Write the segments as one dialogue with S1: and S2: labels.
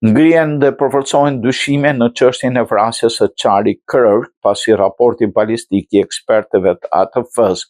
S1: Ngrihen dhe përforcojnë dyshime në çështjen e vrasjes së Çari Kërr, pasi raporti balistik i ekspertëve të ATF-s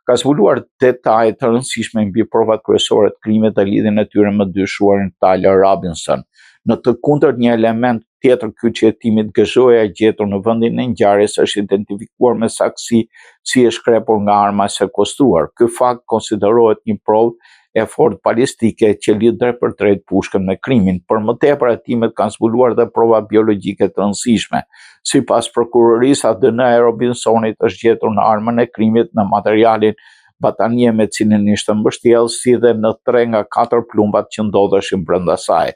S1: ka zbuluar detaje të rëndësishme mbi provat kryesore të krimit dhe lidhjen e tyre me dyshuarin Tyler Robinson. Në të kundërt, një element tjetër kyçettimit gëzhoja e gjetur në vendin e ngjarjes është identifikuar me saktësi si e shkrepur nga arma e sekuestruar. Ky fakt konsiderohet një provë e fortë balistike që lidh drejt për drejt pushkën me krimin. Për më tepër, hetimet kanë zbuluar dhe prova biologjike të rëndësishme. Sipas prokurorisë, ADN e Robinsonit është gjetur në armën e krimit, në materialin batanie me cilin ishte mbështjellë, si dhe në 3 nga 4 plumbat që ndodheshin brenda saj.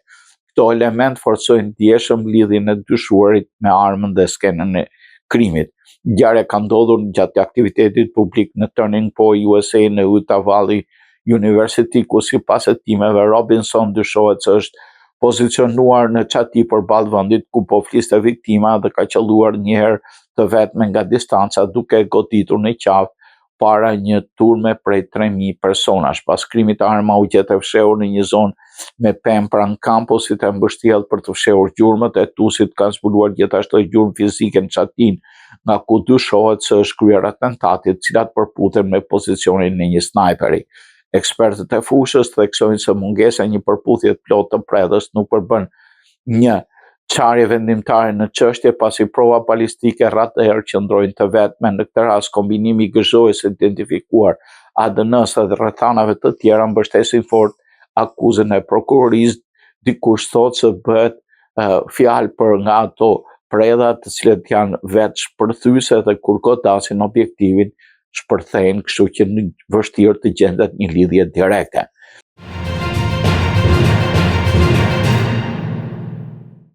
S1: Këto element forcojnë ndjeshëm lidhjen e dyshuarit me armën dhe skenën e krimit. Ngjarja ka ndodhur gjatë aktivitetit publik në Turning Point USA në Utah Valley University, ku sipas hetimeve Robinson dyshohet se është pozicionuar në çati përballë vendit ku po fliste viktima dhe ka qelluar një herë të vetme nga distanca duke goditur në qafë para një turme prej 3.000 personash. Pas krimit, arma u gjet e fshehur në një zonë me pemë pranë kampusit e mbështjellë për të fshehur gjurmët. Hetuesit kanë zbuluar gjithashtu gjurmë fizike në çatin nga ku dyshohet se është kryer atentati, të cilat përputhen me pozicionin e një snajperi. Ekspertët e fushës theksojnë se mungesa e një përputhje të plotë të predhës nuk përbën një çarje vendimtare në çështje, pasi prova balistike rreth qëndrojnë të vetme. Në këtë rast, kombinimi i gëzhojës së identifikuar, ADN-s dhe rrethanave të tjera mbështesin fort akuzën e prokurorisë. Dikush thotë se bëhet fjalë për nga ato predha të cilët janë vetë shpërthyese dhe kur godasin objektivin shpërthejnë, kështu që në vështirë të gjendet një lidhje direkte.